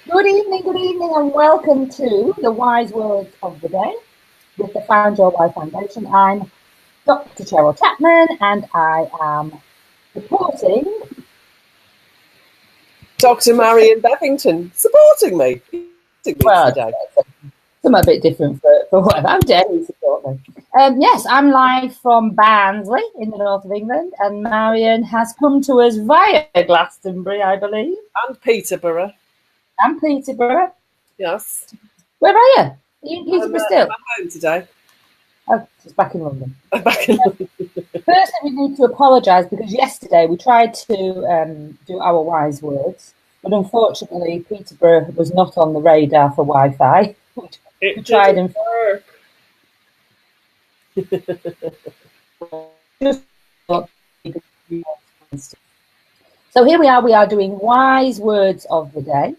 Good evening, and welcome to the Wise Words of the Day with the Find Your Why Foundation. I'm Dr. Cheryl Chapman, and I am supporting Dr. Marion Bevington supporting me. Today. Something a bit different for whatever. How dare you support me? Yes, I'm live from Barnsley in the north of England, and Marion has come to us via Glastonbury, I believe. And Peterborough. And Peterborough. Yes. Where are you? Are you in Peterborough still? I'm at home today. Oh, she's back in London. I'm back in London. Firstly, we need to apologise because yesterday we tried to do our wise words, but unfortunately Peterborough was not on the radar for Wi-Fi. We tried and work. So here we are doing wise words of the day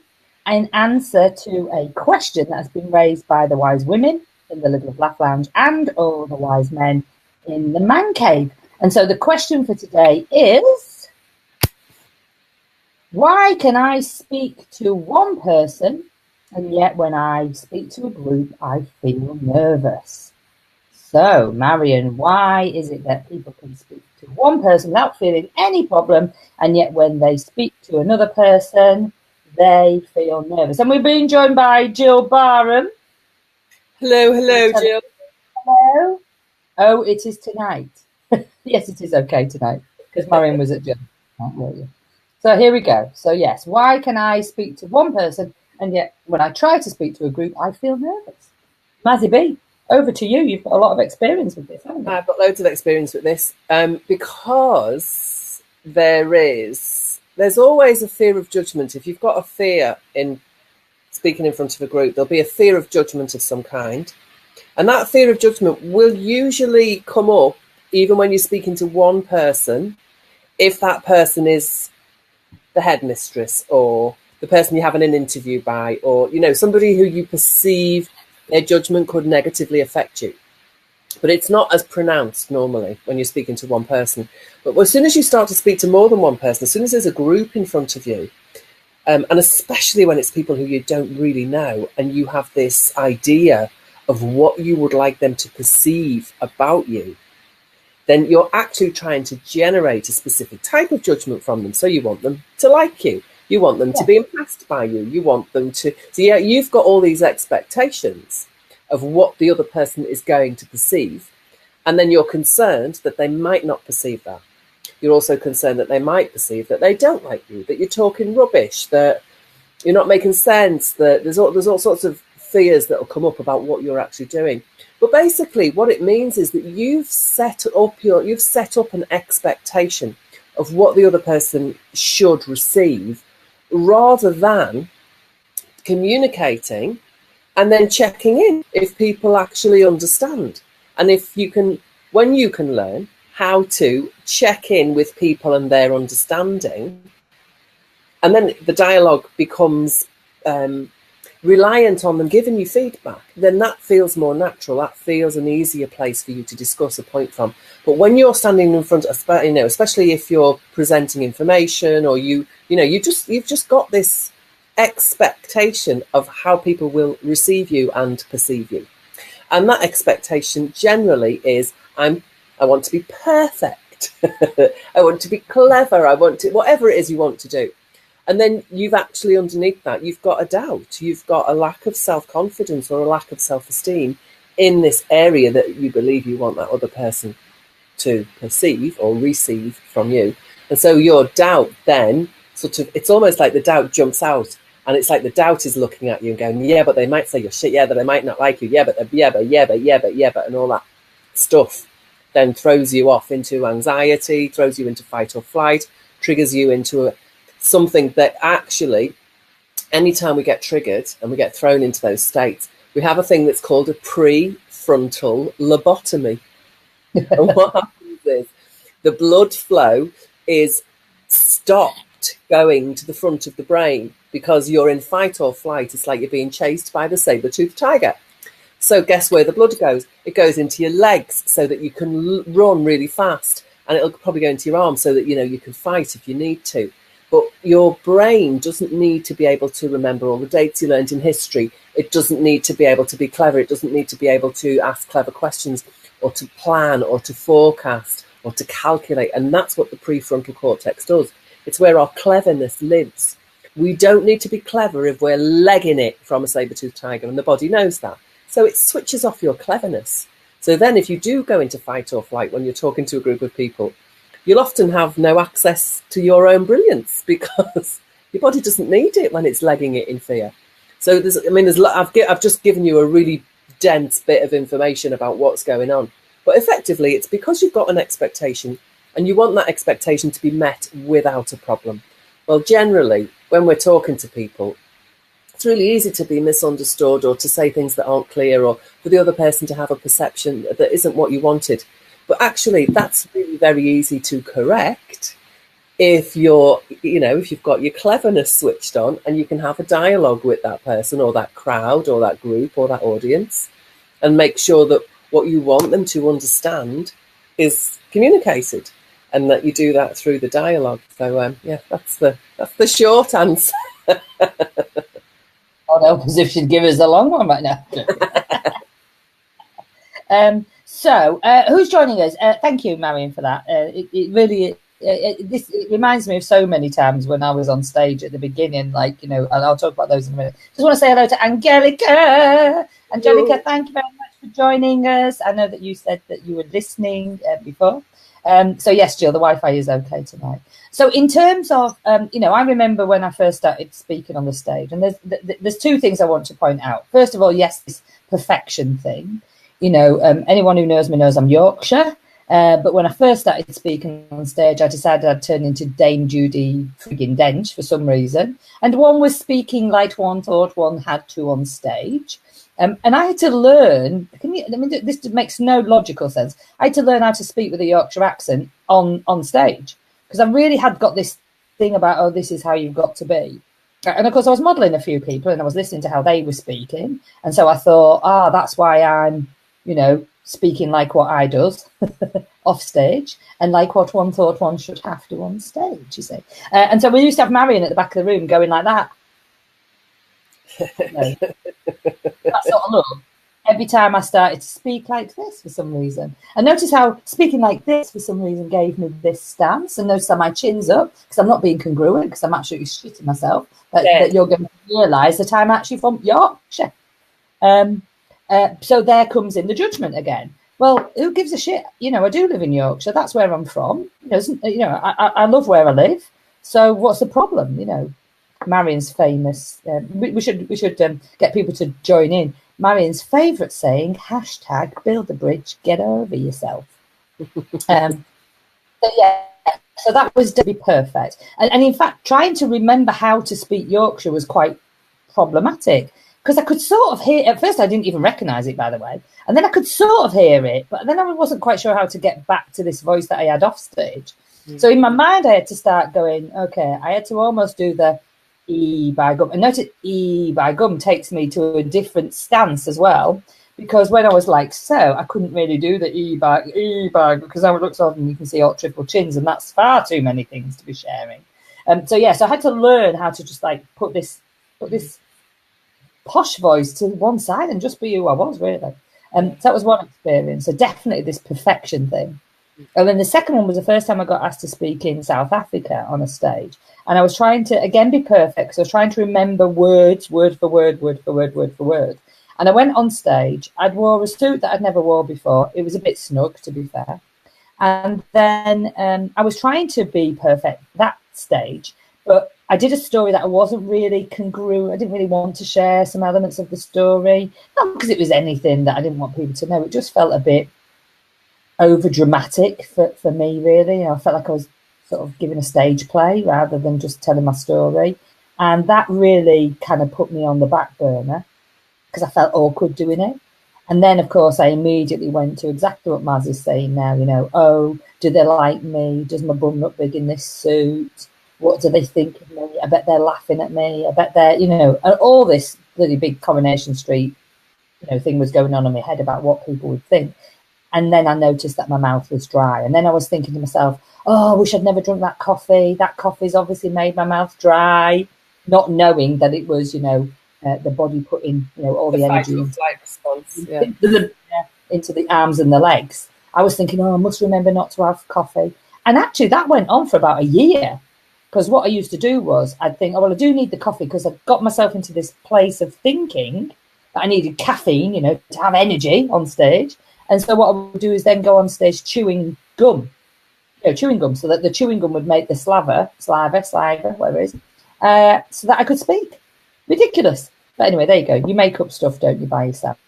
in answer to a question that has been raised by the wise women in the Little Laugh Lounge and all the wise men in the man cave. And so the question for today is, why can I speak to one person and yet when I speak to a group, I feel nervous? So, Marion, why is it that people can speak to one person without feeling any problem, and yet when they speak to another person, they feel nervous? And we're being joined by Jill Barham. Hello, Jill. Hello. Oh, it is tonight. Yes, it is okay tonight, because Marion was at Jill. So here we go. So yes, why can I speak to one person, and yet when I try to speak to a group, I feel nervous? Mazzy B, over to you. You've got a lot of experience with this, haven't you? I've got loads of experience with this because there's always a fear of judgment. If you've got a fear in speaking in front of a group, there'll be a fear of judgment of some kind. And that fear of judgment will usually come up even when you're speaking to one person, if that person is the headmistress or the person you're having an interview by, or, you know, somebody who you perceive their judgment could negatively affect you. But it's not as pronounced normally when you're speaking to one person. But as soon as you start to speak to more than one person, as soon as there's a group in front of you, and especially when it's people who you don't really know, and you have this idea of what you would like them to perceive about you, then you're actually trying to generate a specific type of judgment from them. So you want them to like you. You want them to be impressed by you. You want them to... So yeah, you've got all these expectations of what the other person is going to perceive. And then you're concerned that they might not perceive that. You're also concerned that they might perceive that they don't like you, that you're talking rubbish, that you're not making sense, that there's all sorts of fears that will come up about what you're actually doing. But basically what it means is that you've set up an expectation of what the other person should receive, rather than communicating and then checking in if people actually understand. And when you can learn how to check in with people and their understanding, and then the dialogue becomes reliant on them giving you feedback, then that feels more natural. That feels an easier place for you to discuss a point from. But when you're standing in front of, especially if you're presenting information, or you've just got this expectation of how people will receive you and perceive you. And that expectation generally is, I want to be perfect. I want to be clever. I want to, whatever it is you want to do. And then you've actually, underneath that, you've got a doubt. You've got a lack of self-confidence or a lack of self-esteem in this area that you believe you want that other person to perceive or receive from you. And so your doubt then it's almost like the doubt jumps out, and it's like the doubt is looking at you and going, yeah, but they might say you're shit. Yeah, but they might not like you. Yeah, but, and all that stuff then throws you off into anxiety, throws you into fight or flight, triggers you into something that actually, anytime we get triggered and we get thrown into those states, we have a thing that's called a prefrontal lobotomy. And what happens is the blood flow is stopped going to the front of the brain because you're in fight or flight. It's like you're being chased by the saber-toothed tiger. So guess where the blood goes? It goes into your legs so that you can run really fast, and it'll probably go into your arms so that you can fight if you need to. But your brain doesn't need to be able to remember all the dates you learned in history. It doesn't need to be able to be clever. It doesn't need to be able to ask clever questions or to plan or to forecast or to calculate. And that's what the prefrontal cortex does. It's where our cleverness lives. We don't need to be clever if we're legging it from a saber-toothed tiger, and the body knows that. So it switches off your cleverness. So then if you do go into fight or flight when you're talking to a group of people, you'll often have no access to your own brilliance because your body doesn't need it when it's legging it in fear. So I've just given you a really dense bit of information about what's going on. But effectively, it's because you've got an expectation and you want that expectation to be met without a problem. Well, generally, when we're talking to people, it's really easy to be misunderstood or to say things that aren't clear or for the other person to have a perception that isn't what you wanted. But actually, that's really very easy to correct if you've got your cleverness switched on and you can have a dialogue with that person or that crowd or that group or that audience and make sure that what you want them to understand is communicated and that you do that through the dialogue. So, that's the short answer. Oh, no, as if she'd give us a long one right now. So, who's joining us? Thank you, Marion, for that. It really, it reminds me of so many times when I was on stage at the beginning, and I'll talk about those in a minute. Just want to say hello to Angelica. Angelica, thank you very much for joining us. I know that you said that you were listening before. So yes, Jill, the Wi-Fi is okay tonight. So in terms of, I remember when I first started speaking on the stage, and there's two things I want to point out. First of all, yes, this perfection thing. Anyone who knows me knows I'm Yorkshire. But when I first started speaking on stage, I decided I'd turn into Dame Judy friggin' Dench for some reason. And one was speaking like one thought one had to on stage. And I had to learn, this makes no logical sense. I had to learn how to speak with a Yorkshire accent on stage. Because I really had got this thing about, this is how you've got to be. And of course, I was modelling a few people and I was listening to how they were speaking. And so I thought, that's why I'm, speaking like what I does off stage and like what one thought one should have to on stage, you see. And so we used to have Marion at the back of the room going like that. That sort of look. Every time I started to speak like this for some reason. And notice how speaking like this for some reason gave me this stance. And notice how my chin's up because I'm not being congruent because I'm absolutely shitting myself. That you're going to realise that I'm actually from Yorkshire. So there comes in the judgment again. Well, who gives a shit? I do live in Yorkshire. That's where I'm from. I love where I live. So what's the problem? Marion's famous. We should get people to join in. Marion's favourite saying, #build a bridge, get over yourself. So that was to be perfect. And in fact, trying to remember how to speak Yorkshire was quite problematic. Because I could sort of hear, at first I didn't even recognise it, by the way. And then I could sort of hear it, but then I wasn't quite sure how to get back to this voice that I had off stage. Mm. So in my mind, I had to start going, okay, I had to almost do the E by gum. And notice E by gum takes me to a different stance as well. Because when I was like so, I couldn't really do the E by because I would look sort of and you can see all triple chins, and that's far too many things to be sharing. So I had to learn how to just like put this posh voice to one side and just be who I was, really. So that was one experience. So definitely this perfection thing. And then the second one was the first time I got asked to speak in South Africa on a stage. And I was trying to, again, be perfect. because I was trying to remember words, word for word, word for word, word for word. And I went on stage. I'd wore a suit that I'd never wore before. It was a bit snug, to be fair. And then I was trying to be perfect that stage. But I did a story that I wasn't really congruent. I didn't really want to share some elements of the story. Not because it was anything that I didn't want people to know. It just felt a bit over dramatic for me, really. I felt like I was sort of giving a stage play rather than just telling my story. And that really kind of put me on the back burner because I felt awkward doing it. And then, of course, I immediately went to exactly what Maz is saying now, do they like me? Does my bum look big in this suit? What do they think of me? I bet they're laughing at me. I bet they're, and all this really big Coronation Street, thing was going on in my head about what people would think. And then I noticed that my mouth was dry. And then I was thinking to myself, oh, I wish I'd never drunk that coffee. That coffee's obviously made my mouth dry, not knowing that it was, the body putting, all the energy fight or flight response, into the arms and the legs. I was thinking, oh, I must remember not to have coffee. And actually that went on for about a year. Because what I used to do was I'd think, oh, well, I do need the coffee because I've got myself into this place of thinking that I needed caffeine, to have energy on stage. And so what I would do is then go on stage chewing gum, so that the chewing gum would make the saliva, whatever it is, so that I could speak. Ridiculous. But anyway, there you go. You make up stuff, don't you, by yourself?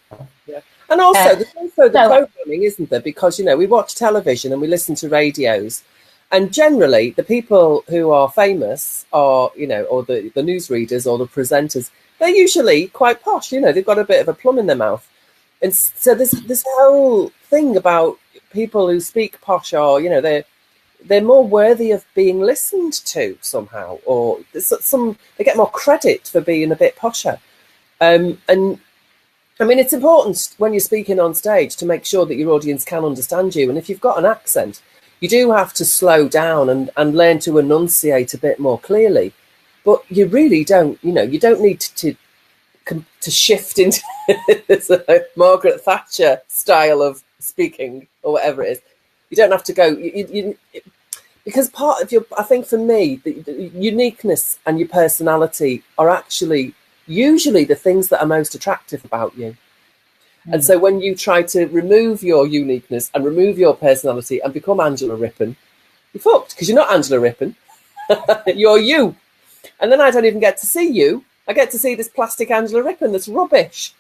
Yeah. And also, there's also the programming, isn't there? Because, we watch television and we listen to radios. And generally, the people who are famous are, or the newsreaders or the presenters, they're usually quite posh. They've got a bit of a plum in their mouth. And so there's this whole thing about people who speak posh are, they're more worthy of being listened to somehow, or they get more credit for being a bit posher. And I mean, it's important when you're speaking on stage to make sure that your audience can understand you. And if you've got an accent, you do have to slow down and learn to enunciate a bit more clearly. But you really don't, you don't need to shift into this Margaret Thatcher style of speaking or whatever it is. You don't have to go, because part of I think for me, the uniqueness and your personality are actually usually the things that are most attractive about you. And so when you try to remove your uniqueness and remove your personality and become Angela Rippon, you're fucked, because you're not Angela Rippon. You're you. And then I don't even get to see you. I get to see this plastic Angela Rippon that's rubbish.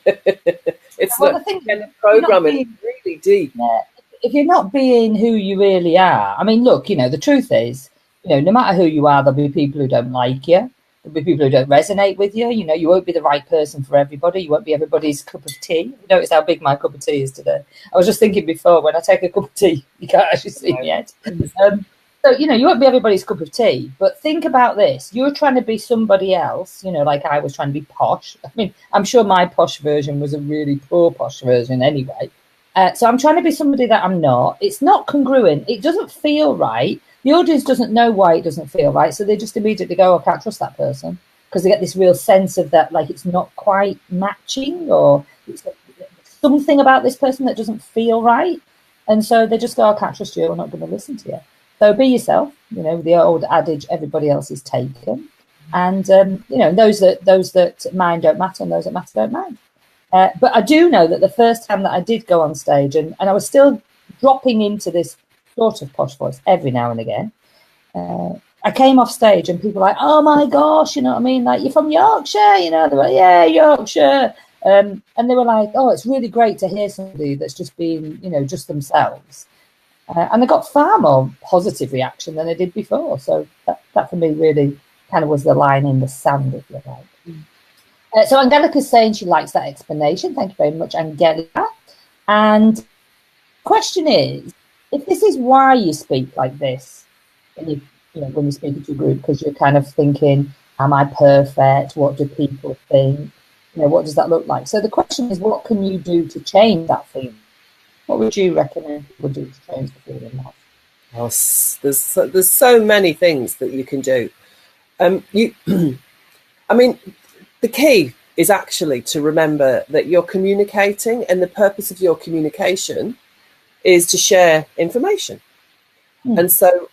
It's well, the programming really deep. Yeah, if you're not being who you really are, I mean, look, the truth is, no matter who you are, there'll be people who don't like you. There'll be people who don't resonate with you. You won't be the right person for everybody. You won't be everybody's cup of tea. You notice how big my cup of tea is today. I was just thinking before, when I take a cup of tea, you can't actually see me yet. So, you won't be everybody's cup of tea. But think about this. You're trying to be somebody else, like I was trying to be posh. I mean, I'm sure my posh version was a really poor posh version anyway. So I'm trying to be somebody that I'm not. It's not congruent. It doesn't feel right. The audience doesn't know why it doesn't feel right. So they just immediately go, I can't trust that person. Because they get this real sense of that, like it's not quite matching, or it's something about this person that doesn't feel right. And so they just go, I can't trust you. I'm not going to listen to you. So be yourself. The old adage, everybody else is taken. And, those that mind don't matter, and those that matter don't mind. But I do know that the first time that I did go on stage, and I was still dropping into this sort of posh voice every now and again, I came off stage and people were like, oh my gosh, you know what I mean? Like, you're from Yorkshire, they were like, yeah, Yorkshire. And they were like, oh, it's really great to hear somebody that's just been, just themselves. And I got far more positive reaction than I did before. So that for me really kind of was the line in the sand, if you like. So Angelica's saying she likes that explanation. Thank you very much, Angelica. And the question is, if this is why you speak like this, when you're speaking to a group, because you're kind of thinking, am I perfect? What do people think? What does that look like? So the question is, what can you do to change that feeling? What would you recommend people do to change the feeling of? Oh, there's so many things that you can do. I mean, the key is actually to remember that you're communicating, and the purpose of your communication is to share information. And so,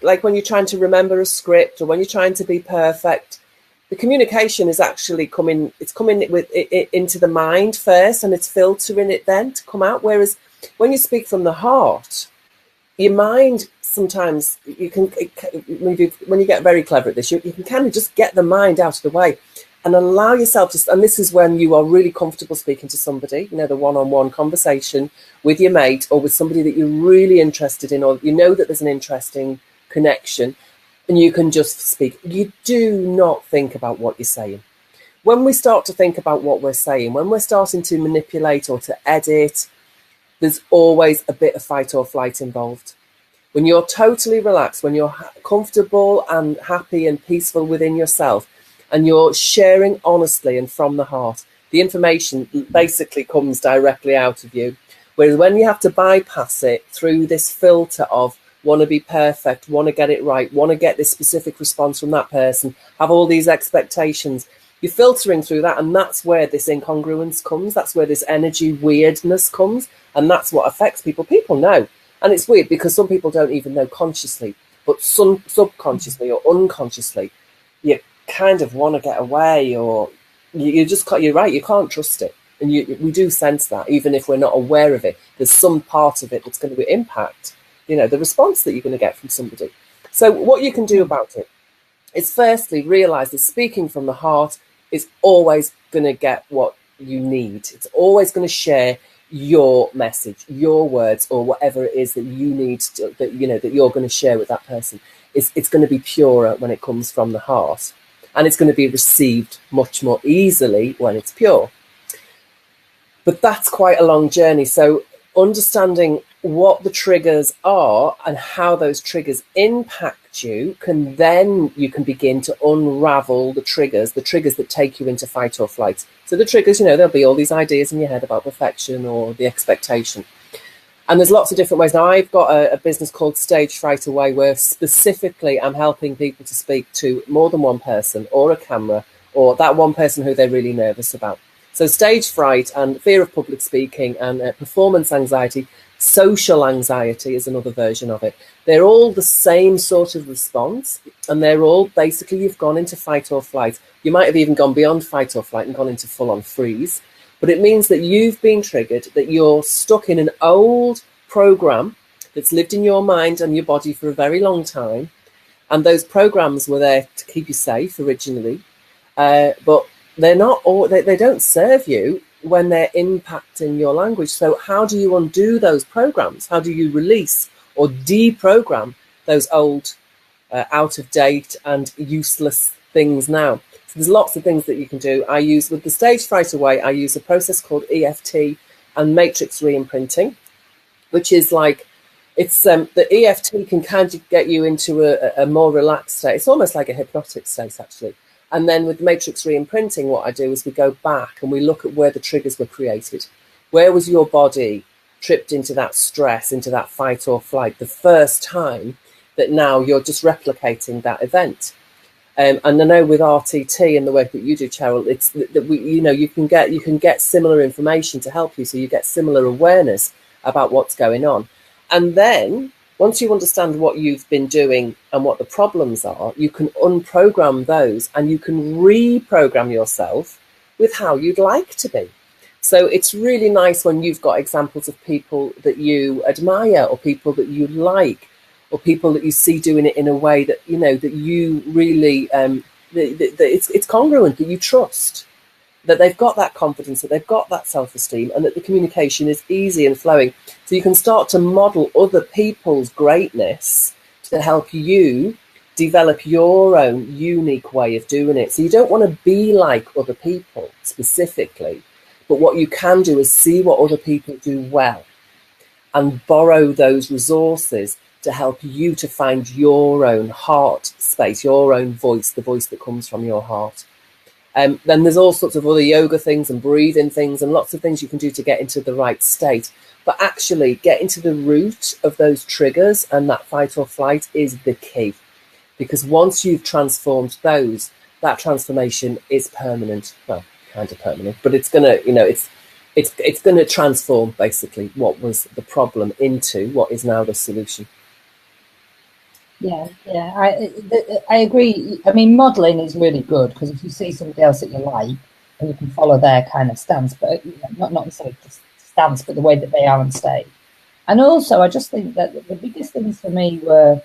like when you're trying to remember a script, or when you're trying to be perfect, the communication is actually coming with it into the mind first, and it's filtering it then to come out. Whereas when you speak from the heart, your mind, sometimes when you get very clever at this, you can kind of just get the mind out of the way and allow yourself to, and this is when you are really comfortable speaking to somebody, the one-on-one conversation with your mate, or with somebody that you're really interested in, or that there's an interesting connection, and you can just speak. You do not think about what you're saying. When we start to think about what we're saying, when we're starting to manipulate or to edit, there's always a bit of fight or flight involved. When you're totally relaxed, when you're comfortable and happy and peaceful within yourself, and you're sharing honestly and from the heart, The information basically comes directly out of you. Whereas when you have to bypass it through this filter of want to be perfect, want to get it right, want to get this specific response from that person, have all these expectations, you're filtering through that, and that's where this incongruence comes. That's where this energy weirdness comes, and that's what affects people. People know, and it's weird because some people don't even know consciously, but some subconsciously or unconsciously, you kind of want to get away, or you just can't. You're right, you can't trust it, and we do sense that, even if we're not aware of it. There's some part of it that's going to impact, the response that you're going to get from somebody. So what you can do about it is firstly realize that speaking from the heart is always going to get what you need. It's always going to share your message, your words, or whatever it is that you need to, that you're going to share with that person. It's going to be purer when it comes from the heart, and it's going to be received much more easily when it's pure. But that's quite a long journey. So understanding what the triggers are and how those triggers impact you you can begin to unravel the triggers that take you into fight or flight. So the triggers, there'll be all these ideas in your head about perfection or the expectation. And there's lots of different ways. Now, I've got a business called Stage Fright Away, where specifically I'm helping people to speak to more than one person or a camera, or that one person who they're really nervous about. So stage fright and fear of public speaking and performance anxiety, social anxiety is another version of it. They're all the same sort of response, and they're all basically you've gone into fight or flight. You might have even gone beyond fight or flight and gone into full-on freeze. But it means that you've been triggered, that you're stuck in an old program that's lived in your mind and your body for a very long time. And those programs were there to keep you safe originally. But they're not all, they don't serve you when they're impacting your language. So how do you undo those programs? How do you release or deprogram those old, out of date and useless things now? So there's lots of things that you can do. I use, with the Stage Fright Away, I use a process called EFT and matrix re-imprinting, which is like, it's the EFT can kind of get you into a more relaxed state. It's almost like a hypnotic state, actually. And then with matrix re-imprinting, what I do is we go back and we look at where the triggers were created. Where was your body tripped into that stress, into that fight or flight the first time that now you're just replicating that event? And I know with RTT and the work that you do, Cheryl, it's that we, you can get similar information to help you, so you get similar awareness about what's going on. And then once you understand what you've been doing and what the problems are, you can unprogram those and you can reprogram yourself with how you'd like to be. So it's really nice when you've got examples of people that you admire or people that you like or people that you see doing it in a way that, that you really, that it's congruent, that you trust, that they've got that confidence, that they've got that self-esteem, and that the communication is easy and flowing. So you can start to model other people's greatness to help you develop your own unique way of doing it. So you don't want to be like other people specifically, but what you can do is see what other people do well and borrow those resources to help you to find your own heart space, your own voice, the voice that comes from your heart. Then there's all sorts of other yoga things and breathing things and lots of things you can do to get into the right state. But actually getting to the root of those triggers and that fight or flight is the key. Because once you've transformed those, that transformation is permanent. Well, kind of permanent, but it's gonna, it's gonna transform basically what was the problem into what is now the solution. Yeah, I agree. I mean, modelling is really good because if you see somebody else that you like and you can follow their kind of stance, but not necessarily the stance, but the way that they are on stage. And also, I just think that the biggest things for me were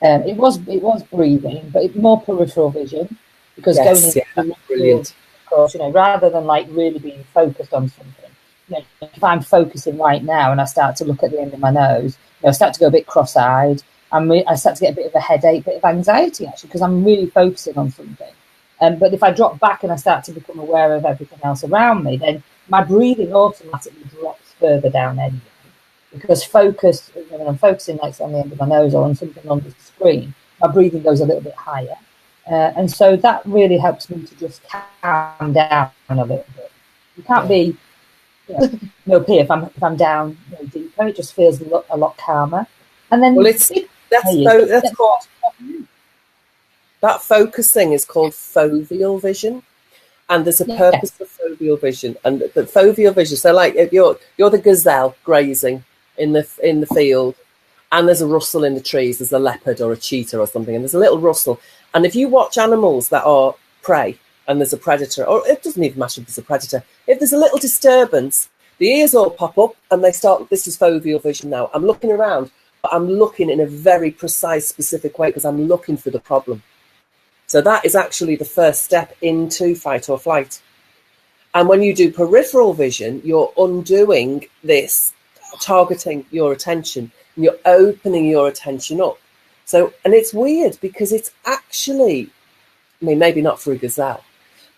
it was breathing, but more peripheral vision, because going into brilliant. Of course, rather than like really being focused on something. If I'm focusing right now and I start to look at the end of my nose, I start to go a bit cross-eyed. I start to get a bit of a headache, a bit of anxiety, actually, because I'm really focusing on something. But if I drop back and I start to become aware of everything else around me, then my breathing automatically drops further down anyway. Because focus, when I'm focusing like on the end of my nose or on something on the screen, my breathing goes a little bit higher. And so that really helps me to just calm down a little bit. You can't be, up here if I'm down deeper. It just feels a lot calmer. And then that's called, that focus thing is called foveal vision. And there's a purpose for foveal vision, and the foveal vision. So, like, if you're the gazelle grazing in the field, and there's a rustle in the trees. There's a leopard or a cheetah or something, and there's a little rustle. And if you watch animals that are prey, and there's a predator, or it doesn't even matter if there's a predator. If there's a little disturbance, the ears all pop up, and they start. This is foveal vision now. I'm looking around, but I'm looking in a very precise, specific way because I'm looking for the problem. So that is actually the first step into fight or flight. And when you do peripheral vision, you're undoing this, targeting your attention, and you're opening your attention up. So, and it's weird because it's actually, I mean, maybe not for a gazelle,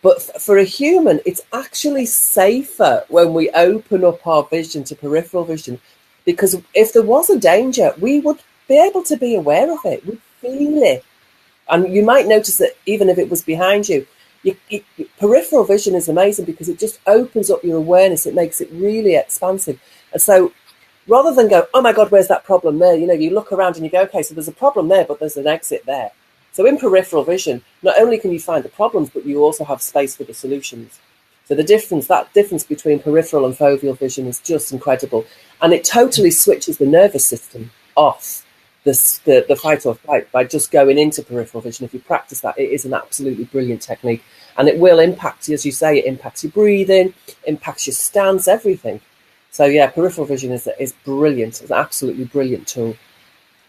but for a human, it's actually safer when we open up our vision to peripheral vision, because if there was a danger, we would be able to be aware of it. We'd feel it. And you might notice that even if it was behind you, peripheral vision is amazing because it just opens up your awareness. It makes it really expansive. And so rather than go, oh my God, where's that problem there? You look around and you go, okay, so there's a problem there, but there's an exit there. So in peripheral vision, not only can you find the problems, but you also have space for the solutions. So that difference between peripheral and foveal vision is just incredible. And it totally switches the nervous system off the fight or flight by just going into peripheral vision. If you practice that, it is an absolutely brilliant technique. And it will impact, as you say, it impacts your breathing, impacts your stance, everything. So yeah, peripheral vision is brilliant. It's an absolutely brilliant tool.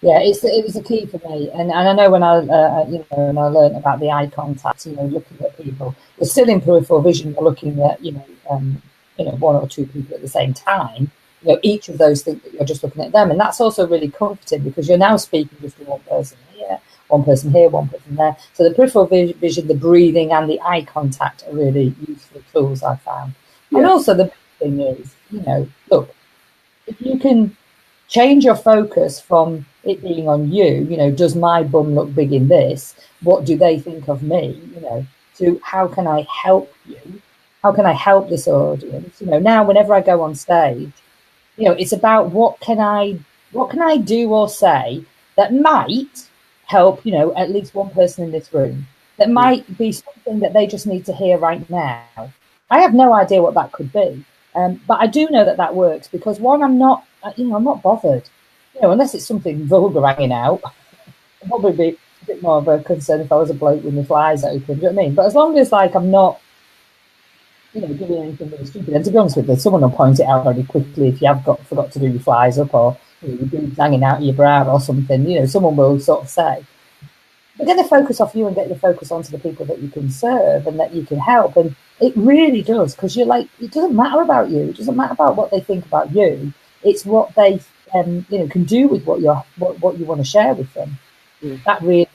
Yeah, it was a key for me, and I know when I when I learned about the eye contact, looking at people, you're still in peripheral vision. You're looking at one or two people at the same time. Each of those think that you're just looking at them, and that's also really comforting because you're now speaking just to one person here, one person here, one person there. So the peripheral vision, the breathing, and the eye contact are really useful tools I found. Yeah. And also the thing is, look, if you can change your focus from it being on you, does my bum look big in this? What do they think of me? To how can I help you? How can I help this audience? Now whenever I go on stage, it's about what can I do or say that might help, at least one person in this room. That might be something that they just need to hear right now. I have no idea what that could be, but I do know that works because one, I'm not bothered. Unless it's something vulgar hanging out, I'd probably be a bit more of a concern if I was a bloke with my flies open. Do you know what I mean? But as long as I'm not, doing anything really stupid. And to be honest with you, someone will point it out very quickly if you have forgot to do your flies up or your boobs hanging out of your brow or something. Someone will sort of say. But get the focus off you and get the focus onto the people that you can serve and that you can help. And it really does, because you're like, it doesn't matter about you. It doesn't matter about what they think about you. It's what they can do with what you want to share with them. That really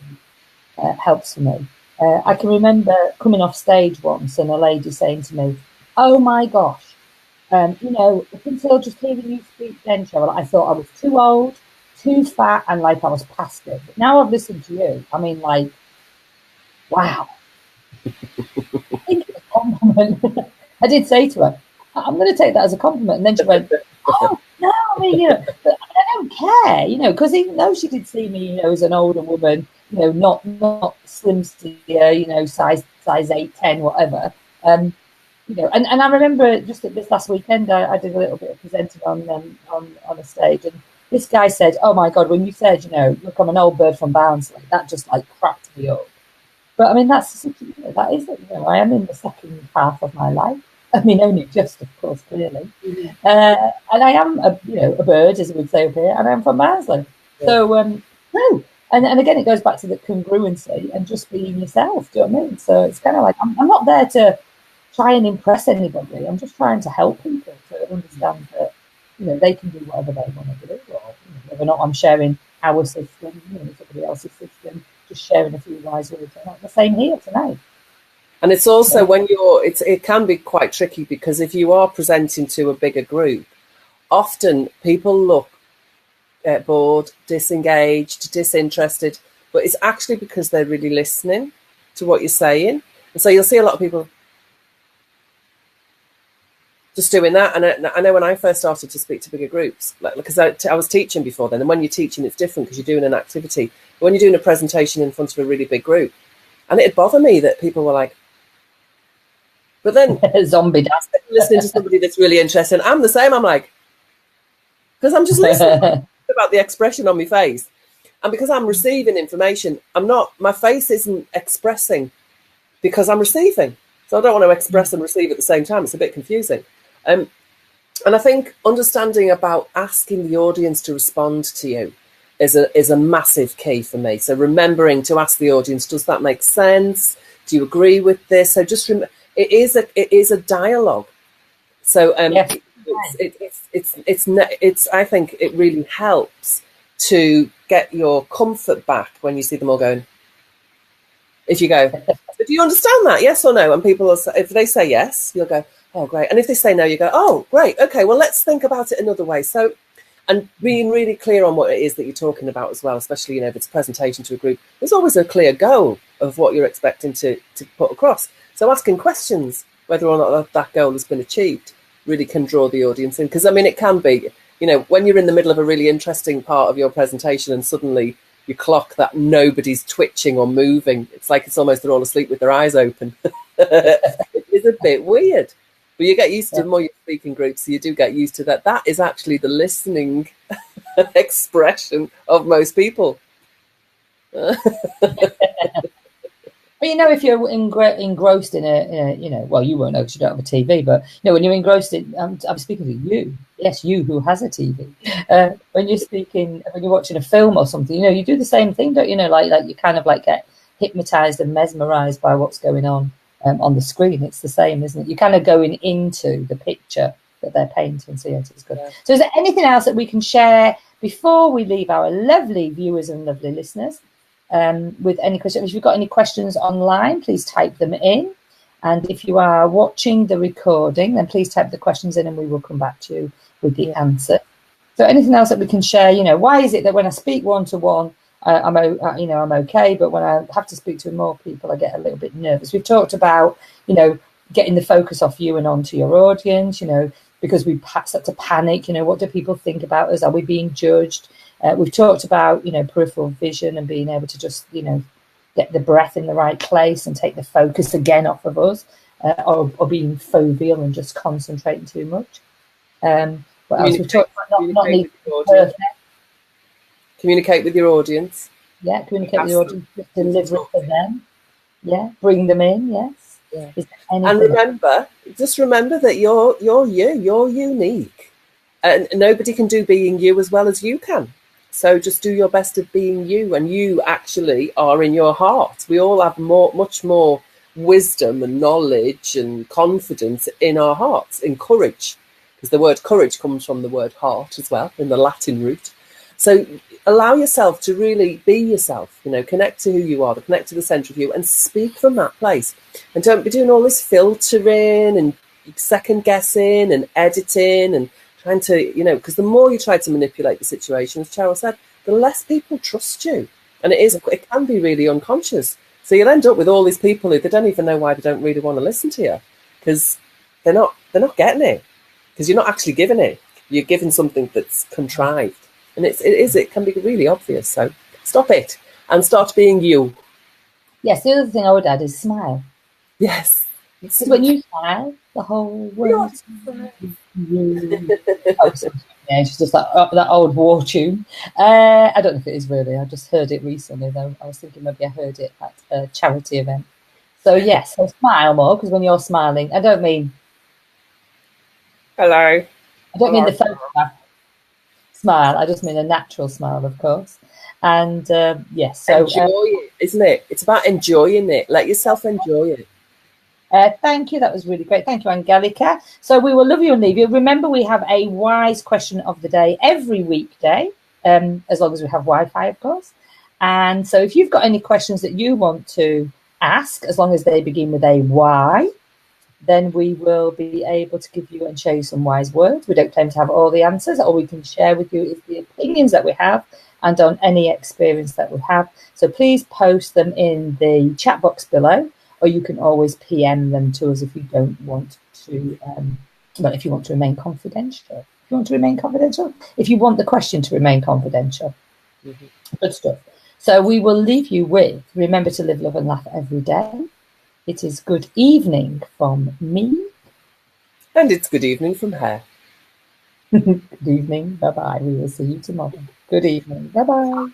helps for me. I can remember coming off stage once and a lady saying to me, oh my gosh, up until just hearing you speak then, Cheryl, I thought I was too old, too fat, and I was past it. But now I've listened to you, I mean, wow. I think it's a compliment. I did say to her, I'm going to take that as a compliment. And then she went, oh, no, I mean, but I don't care, because even though she did see me, as an older woman, not slim steer, size 8, 10, whatever. And I remember just at this last weekend, I did a little bit of presenting on a stage, and this guy said, oh my God, when you said, look, I'm an old bird from Barnsley, that just cracked me up. But I mean, that is it. I am in the second half of my life. I mean, only just, of course, clearly. And I am a bird, as we would say up here, and I'm from Barnsley. Yeah. So, no. And again, it goes back to the congruency and just being yourself. Do you know what I mean? So it's kind of I'm not there to try and impress anybody. I'm just trying to help people to understand that, they can do whatever they want to do. Or whether or not I'm sharing our system, somebody else's system, just sharing a few wise words. The same here tonight. And it's also when it can be quite tricky because if you are presenting to a bigger group, often people look bored, disengaged, disinterested, but it's actually because they're really listening to what you're saying. And so you'll see a lot of people just doing that. And I know when I first started to speak to bigger groups, because I was teaching before then, and when you're teaching, it's different because you're doing an activity. But when you're doing a presentation in front of a really big group, and it'd bother me that people were like, but then zombie dance. Listening to somebody that's really interesting, I'm the same. I'm like, because I'm just listening about the expression on my face. And because I'm receiving information, my face isn't expressing because I'm receiving. So I don't want to express and receive at the same time. It's a bit confusing. And I think understanding about asking the audience to respond to you is a massive key for me. So remembering to ask the audience, does that make sense? Do you agree with this? So just it is a dialogue. So yes. it's I think it really helps to get your comfort back when you see them all going. If you go, do you understand that? Yes or no? And people will say, if they say yes, you'll go, oh, great. And if they say no, you go, oh, great. Okay, well, let's think about it another way. So, and being really clear on what it is that you're talking about as well, especially, if it's a presentation to a group, there's always a clear goal of what you're expecting to put across. So asking questions, whether or not that goal has been achieved, really can draw the audience in. Because, it can be, when you're in the middle of a really interesting part of your presentation and suddenly you clock that nobody's twitching or moving, it's like it's almost they're all asleep with their eyes open. It is a bit weird. But you get used to the more you speak in groups, so you do get used to that. That is actually the listening expression of most people. But if you're engrossed in a well, you won't know because you don't have a TV. But when you're engrossed in, I'm speaking to you. Yes, you who has a TV. When you're watching a film or something, you do the same thing, don't you? Like you kind of like get hypnotized and mesmerized by what's going on the screen. It's the same, isn't it? You're kind of going into the picture that they're painting. So yes, it's good. Yeah. So is there anything else that we can share before we leave our lovely viewers and lovely listeners? With any questions, if you've got any questions online, please type them in. And if you are watching the recording, then please type the questions in and we will come back to you with the answer. So anything else that we can share, why is it that when I speak one-to-one, I'm okay, but when I have to speak to more people, I get a little bit nervous. We've talked about, getting the focus off you and onto your audience, because we start to panic, what do people think about us? Are we being judged? We've talked about, peripheral vision and being able to just, get the breath in the right place and take the focus again off of us, or being foveal and just concentrating too much. What else? We've talked about not needing to be perfect. Communicate with your audience. Yeah, communicate with your audience. Deliver it for them. Yeah, bring them in. Yes. Yeah. And remember that you're unique, and nobody can do being you as well as you can. So just do your best at being you, and you actually are in your heart. We all have much more wisdom and knowledge and confidence in our hearts, in courage, because the word courage comes from the word heart as well, in the Latin root. So allow yourself to really be yourself, connect to who you are, connect to the centre of you, and speak from that place. And don't be doing all this filtering and second guessing and editing and trying to, because the more you try to manipulate the situation, as Cheryl said, the less people trust you. And it can be really unconscious. So you'll end up with all these people who they don't even know why they don't really want to listen to you, because they're not getting it, because you're not actually giving it. You're giving something that's contrived. And it can be really obvious. So stop it and start being you. Yes, the other thing I would add is smile. Yes. Because when you smile, the whole world. It's just like that old war tune. I don't know if it is really. I just heard it recently, though. I was thinking maybe I heard it at a charity event. So yes, so smile more, because when you're smiling, I don't mean hello. I don't mean the photograph smile. I just mean a natural smile, of course. And yes, so enjoy it, isn't it? It's about enjoying it. Let yourself enjoy it. Thank you. That was really great. Thank you, Angelica. So we will love you and leave you. Remember, we have a wise question of the day every weekday, as long as we have Wi-Fi, of course. And so if you've got any questions that you want to ask, as long as they begin with a why, then we will be able to give you and show you some wise words. We don't claim to have all the answers. All we can share with you is the opinions that we have and on any experience that we have. So please post them in the chat box below, or you can always PM them to us if you don't want to Well, if you want to remain confidential. If you want to remain confidential. If you want the question to remain confidential. Good stuff. So we will leave you with, remember to live, love and laugh every day. It is good evening from me. And it's good evening from her. Good evening. Bye-bye. We will see you tomorrow. Good evening. Bye-bye.